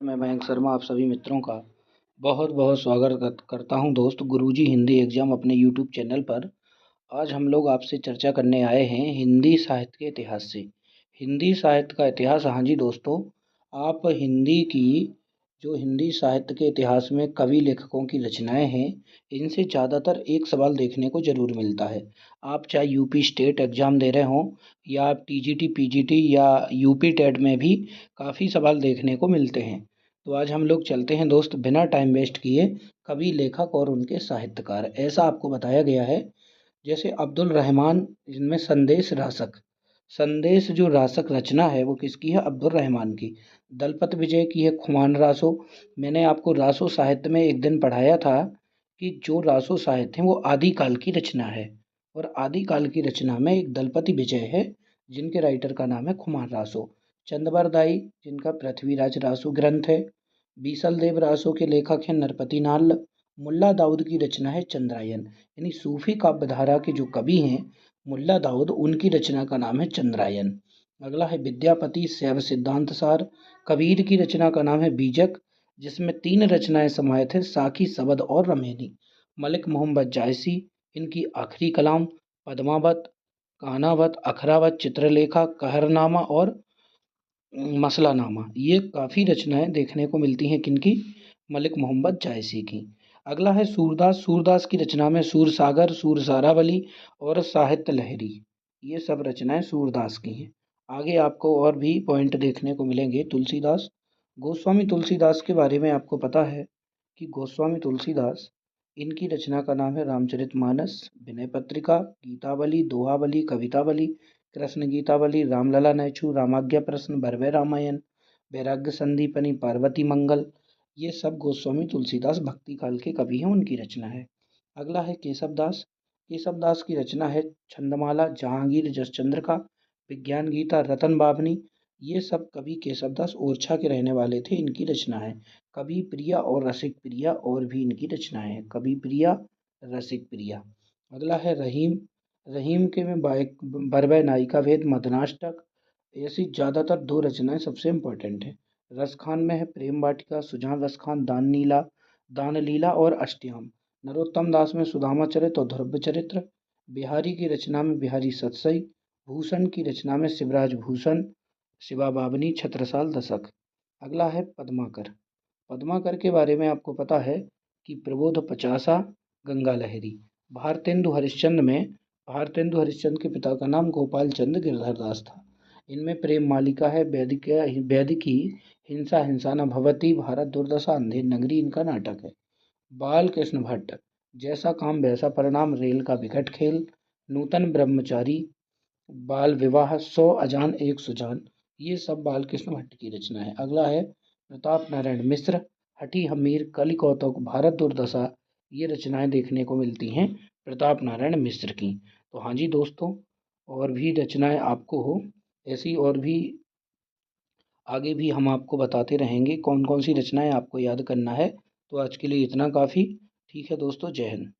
मैं मयंक शर्मा आप सभी मित्रों का बहुत बहुत स्वागत करता हूं दोस्त गुरुजी हिंदी एग्जाम अपने यूट्यूब चैनल पर। आज हम लोग आपसे चर्चा करने आए हैं हिंदी साहित्य के इतिहास से। हिंदी साहित्य का इतिहास, हाँ जी दोस्तों, आप हिंदी की जो हिंदी साहित्य के इतिहास में कवि लेखकों की रचनाएं हैं, इनसे ज़्यादातर एक सवाल देखने को ज़रूर मिलता है। आप चाहे यूपी स्टेट एग्ज़ाम दे रहे हों या आप टीजीटी पीजीटी या यूपी टेट में भी काफ़ी सवाल देखने को मिलते हैं। तो आज हम लोग चलते हैं दोस्त बिना टाइम वेस्ट किए कवि लेखक और उनके साहित्यकार। ऐसा आपको बताया गया है जैसे अब्दुल रहमान, जिनमें संदेश रासक, संदेश जो रासक रचना है वो किसकी है? अब्दुल रहमान की। दलपत विजय की है खुमान रासो। मैंने आपको रासो साहित्य में एक दिन पढ़ाया था कि जो रासो साहित्य है वो आदिकाल की रचना है, और आदिकाल की रचना में एक दलपति विजय है जिनके राइटर का नाम है खुमान रासो। चंदबरदाई, जिनका पृथ्वीराज रासो ग्रंथ है। बीसल देव रासो के लेखक हैं नरपति नाल। मुल्ला दाऊद की रचना है चंद्रायन। यानी सूफी काव्यधारा के जो कवि हैं मुल्ला दाऊद, उनकी रचना का नाम है चंद्रायन। अगला है विद्यापति शैव सिद्धांत सार। कबीर की रचना का नाम है बीजक, जिसमें 3 रचनाएं समाहित हैं, साखी, सबद और रमेनी। मलिक मोहम्मद जायसी, इनकी आखिरी कलाम पद्मावत, कान्हावत, अखरावत, चित्रलेखा, कहरनामा और मसलानामा, ये काफ़ी रचनाएं देखने को मिलती हैं किनकी? मलिक मोहम्मद जायसी की। अगला है सूरदास। सूरदास की रचना में सूरसागर, सूरसारावली और साहित्य लहरी, ये सब रचनाएं सूरदास की हैं। आगे आपको और भी पॉइंट देखने को मिलेंगे। तुलसीदास, गोस्वामी तुलसीदास के बारे में आपको पता है कि गोस्वामी तुलसीदास, इनकी रचना का नाम है रामचरितमानस, विनय पत्रिका, गीतावली, दोहावली, कवितावली, कृष्ण गीतावली, रामलला नैछू, रामाज्ञा प्रश्न, भरभय रामायण, वैराग्य संदीपनी, पार्वती मंगल, ये सब गोस्वामी तुलसीदास भक्ति काल के कवि हैं, उनकी रचना है। अगला है केशवदास। केशवदास की रचना है छंदमाला, जहांगीर जसचंद्र का, विज्ञान गीता, रतन बावनी, ये सब कवि केशवदास ओरछा के रहने वाले थे, इनकी रचना है। कवि प्रिया और रसिक प्रिया और भी इनकी रचनाएं हैं, कवि प्रिया, रसिक प्रिया। अगला है रहीम। रहीम के में बरबय नायिका भेद, मदनाष्टक, ऐसी ज़्यादातर 2 रचनाएं सबसे इम्पोर्टेंट है। रसखान में है प्रेम वाटिका, सुजान रसखान, दान लीला और अष्टयाम। नरोत्तम दास में सुदामा चरित और ध्रुव चरित्र। बिहारी की रचना में बिहारी सतसई। भूषण की रचना में शिवराज भूषण, शिवा बावनी, छत्रसाल दशक। अगला है पद्माकर। पद्माकर के बारे में आपको पता है कि प्रबोध पचासा, गंगा लहरी। भारतेंदु हरिश्चंद्र में, भारतेंदु हरिश्चंद्र के पिता का नाम गोपाल चंद्र गिरधर दास था। इनमें प्रेम मालिका है, वैदिकी, हिंसा हिंसा न भवती, भारत दुर्दशा, अंधेर नगरी इनका नाटक है। बाल कृष्ण भट्ट, जैसा काम वैसा परिणाम, रेल का विकट खेल, नूतन ब्रह्मचारी, बाल विवाह, 100 अजान एक सुजान, ये सब बाल कृष्ण भट्ट की रचना है। अगला है प्रताप नारायण मिश्र। हठी हमीर, कलि कौतुक, भारत दुर्दशा, ये रचनाएं देखने को मिलती हैं प्रताप नारायण मिश्र की। तो हाँ जी दोस्तों, और भी रचनाएं आपको हो ऐसी, और भी आगे भी हम आपको बताते रहेंगे कौन कौन सी रचनाएं आपको याद करना है। तो आज के लिए इतना काफ़ी। ठीक है दोस्तों, जय हिंद।